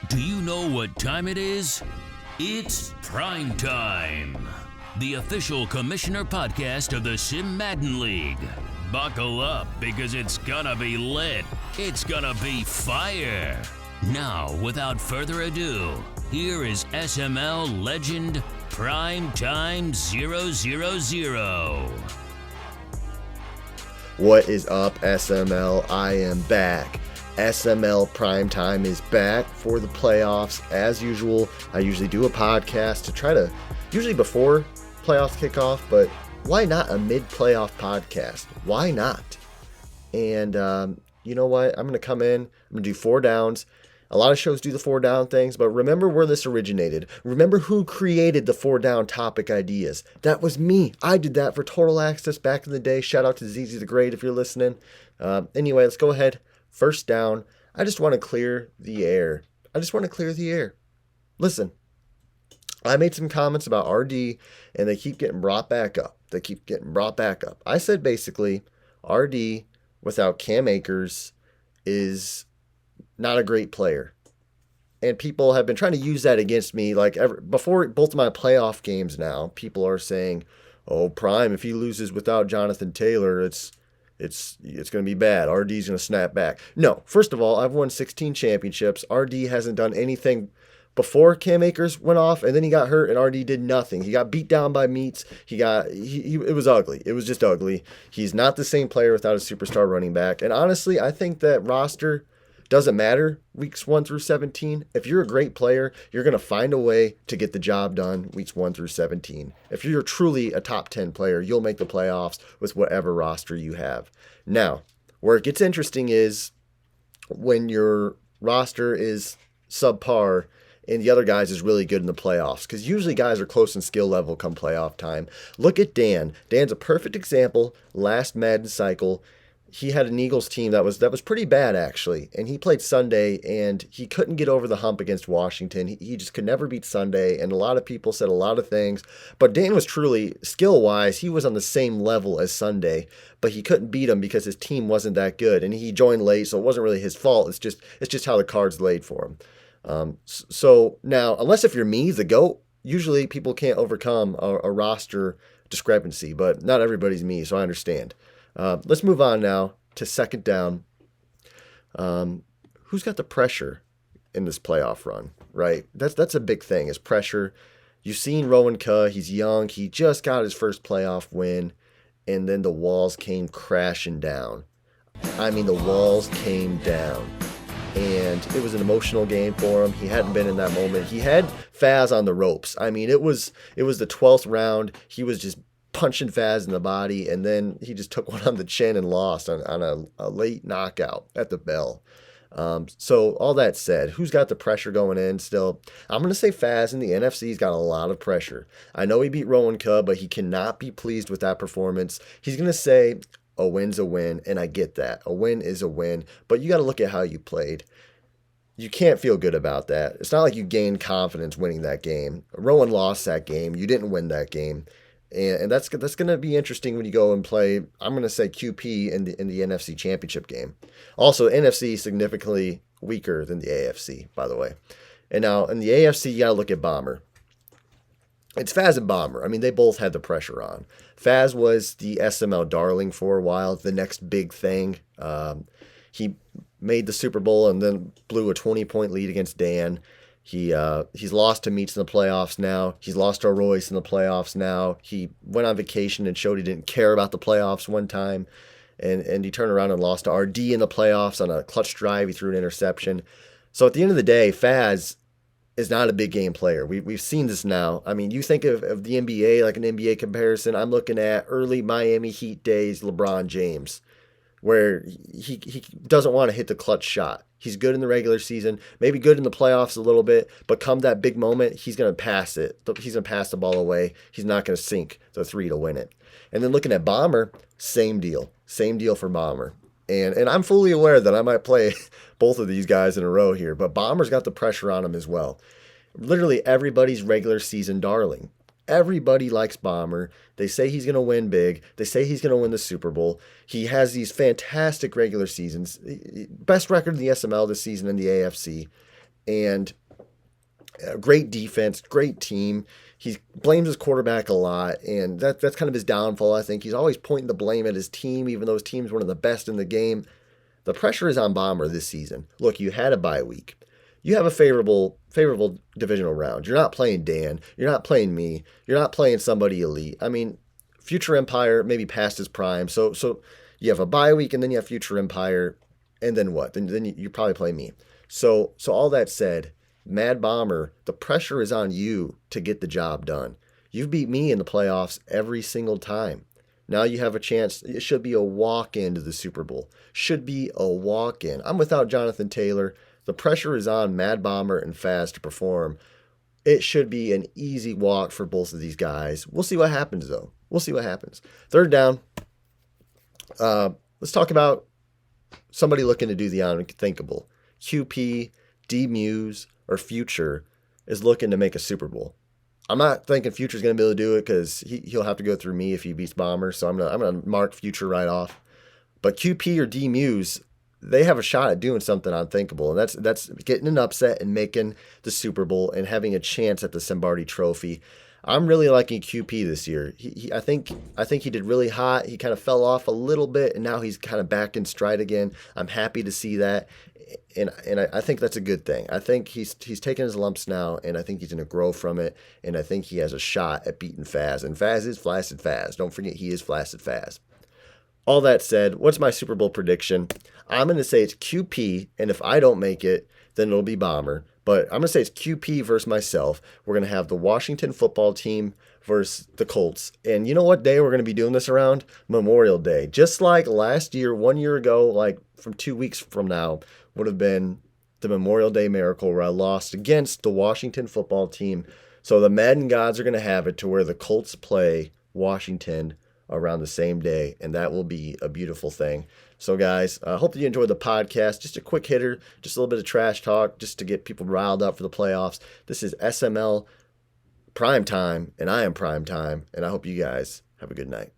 Do you know what time it is? It's Prime Time, the official commissioner podcast of the Sim Madden League. Buckle up because it's gonna be lit. It's gonna be fire. Now, without further ado, here is SML legend Prime Time000. What is up, SML? I am back. SML Prime Time is back for the playoffs. As usual, I usually do a podcast to try to, usually before playoffs kick off, but why not a mid-playoff podcast? Why not? And you know what? I'm going to come in, I'm going to do 4 downs. A lot of shows do the 4 down things, but remember where this originated. Remember who created the 4 down topic ideas. That was me. I did that for Total Access back in the day. Shout out to ZZ the Great if you're listening. Anyway, let's go ahead. First down. I just want to clear the air. Listen, I made some comments about RD, and they keep getting brought back up. I said basically, RD without Cam Akers is not a great player. And people have been trying to use that against me. Before both of my playoff games now, people are saying, oh, Prime, if he loses without Jonathan Taylor, it's going to be bad. RD's going to snap back. No, first of all, I've won 16 championships. RD hasn't done anything before Cam Akers went off, and then he got hurt, and RD did nothing. He got beat down by Meats. It was ugly. It was just ugly. He's not the same player without a superstar running back. And honestly, I think that roster doesn't matter weeks 1 through 17. If you're a great player, you're going to find a way to get the job done weeks 1 through 17. If you're truly a top 10 player, you'll make the playoffs with whatever roster you have. Now, where it gets interesting is when your roster is subpar and the other guys is really good in the playoffs, because usually guys are close in skill level come playoff time. Look at Dan. Dan's a perfect example. Last Madden cycle, he had an Eagles team that was pretty bad, actually. And he played Sunday, and he couldn't get over the hump against Washington. He just could never beat Sunday, and a lot of people said a lot of things. But Dan was truly, skill-wise, he was on the same level as Sunday, but he couldn't beat him because his team wasn't that good. And he joined late, so it wasn't really his fault. It's just how the cards laid for him. So now, unless if you're me, the GOAT, usually people can't overcome a roster discrepancy, but not everybody's me, so I understand. Let's move on now to second down. Who's got the pressure in this playoff run, right? That's a big thing, is pressure. You've seen Rowan Kuh. He's young. He just got his first playoff win, and then the walls came crashing down. I mean, the walls came down, and it was an emotional game for him. He hadn't been in that moment. He had Faz on the ropes. I mean, it was the 12th round. He was just punching Faz in the body, and then he just took one on the chin and lost on a late knockout at the bell. So all that said, who's got the pressure going in still? I'm going to say Faz in the NFC's got a lot of pressure. I know he beat Rowan Kuh, but he cannot be pleased with that performance. He's going to say a win's a win, and I get that. A win is a win, but you got to look at how you played. You can't feel good about that. It's not like you gained confidence winning that game. Rowan lost that game. You didn't win that game. And that's going to be interesting when you go and play, I'm going to say, QP in the NFC Championship game. Also, NFC significantly weaker than the AFC, by the way. And now, in the AFC, you got to look at Bomber. It's Faz and Bomber. I mean, they both had the pressure on. Faz was the SML darling for a while, the next big thing. He made the Super Bowl and then blew a 20-point lead against Dan. He's lost to Meats in the playoffs now. He's lost to Royce in the playoffs now. He went on vacation and showed he didn't care about the playoffs one time. And he turned around and lost to RD in the playoffs on a clutch drive. He threw an interception. So at the end of the day, Faz is not a big game player. We've seen this now. I mean, you think of the NBA, like an NBA comparison. I'm looking at early Miami Heat days, LeBron James, where he doesn't want to hit the clutch shot. He's good in the regular season, maybe good in the playoffs a little bit, but come that big moment, he's going to pass it. He's going to pass the ball away. He's not going to sink the 3 to win it. And then looking at Bomber, same deal. Same deal for Bomber. And I'm fully aware that I might play both of these guys in a row here, but Bomber's got the pressure on him as well. Literally everybody's regular season darling. Everybody likes Bomber. They say he's going to win big. They say he's going to win the Super Bowl. He has these fantastic regular seasons. Best record in the SML this season in the AFC. and great defense, great team. He blames his quarterback a lot, and that's kind of his downfall, I think. He's always pointing the blame at his team, even though his team's one of the best in the game. The pressure is on Bomber this season. Look, you had a bye week. You have a favorable divisional round. You're not playing Dan. You're not playing me. You're not playing somebody elite. I mean, Future Empire maybe past his prime. So you have a bye week, and then you have Future Empire, and then what? Then you probably play me. So all that said, Mad Bomber, the pressure is on you to get the job done. You've beat me in the playoffs every single time. Now you have a chance. It should be a walk-in to the Super Bowl. Should be a walk-in. I'm without Jonathan Taylor. The pressure is on Mad Bomber and Faz to perform. It should be an easy walk for both of these guys. We'll see what happens, though. We'll see what happens. Third down. Let's talk about somebody looking to do the unthinkable. QP, D-Muse, or Future is looking to make a Super Bowl. I'm not thinking Future's going to be able to do it because he'll have to go through me if he beats Bomber. So I'm gonna mark Future right off. But QP or D-Muse, they have a shot at doing something unthinkable, and that's getting an upset and making the Super Bowl and having a chance at the Lombardi Trophy. I'm really liking QP this year. I think he did really hot. He kind of fell off a little bit, and now he's kind of back in stride again. I'm happy to see that, and I think that's a good thing. I think he's taking his lumps now, and I think he's going to grow from it, and I think he has a shot at beating Faz. And Faz is Flaccid Faz. Don't forget he is Flaccid Faz. All that said, what's my Super Bowl prediction? I'm going to say it's QP, and if I don't make it, then it'll be Bomber. But I'm going to say it's QP versus myself. We're going to have the Washington football team versus the Colts. And you know what day we're going to be doing this around? Memorial Day. Just like last year, 1 year ago, like from 2 weeks from now, would have been the Memorial Day Miracle where I lost against the Washington football team. So the Madden gods are going to have it to where the Colts play Washington around the same day, and that will be a beautiful thing. So guys, I hope that you enjoyed the podcast. Just a quick hitter, just a little bit of trash talk, just to get people riled up for the playoffs. This is SML Prime Time, and I am Prime Time, and I hope you guys have a good night.